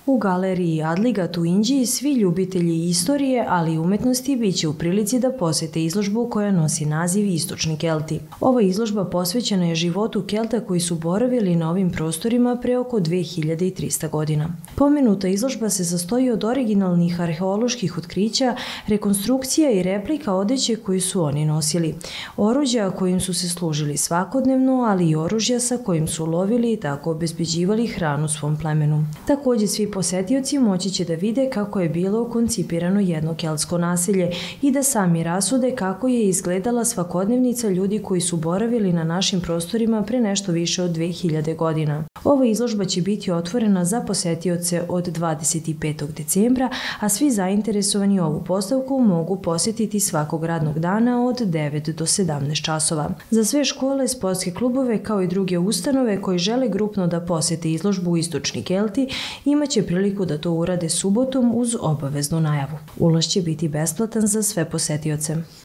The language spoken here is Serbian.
U galeriji Adligat u Inđiji svi ljubitelji istorije, ali i umetnosti biće u prilici da posete izložbu koja nosi naziv Istočni Kelti. Ova izložba posvećena je životu Kelta koji su boravili na ovim prostorima pre oko 2300 godina. Pomenuta izložba se sastoji od originalnih arheoloških otkrića, rekonstrukcija i replika odeće koju su oni nosili, oruđa kojim su se služili svakodnevno, ali i oružja sa kojim su lovili i tako obezbeđivali hranu svom plemenu. Takođe, svi posetioci moći će da vide kako je bilo koncipirano jedno keltsko naselje i da sami rasude kako je izgledala svakodnevnica ljudi koji su boravili na našim prostorima pre nešto više od 2000 godina. Ova izložba će biti otvorena za posetioce od 25. decembra, a svi zainteresovani ovu postavku mogu posetiti svakog radnog dana od 9 do 17 časova. Za sve škole, sportske klubove kao i druge ustanove koji žele grupno da posete izložbu Istočni Kelti imaće priliku da to urade subotom uz obaveznu najavu. Ulaz će biti besplatan za sve posetioce.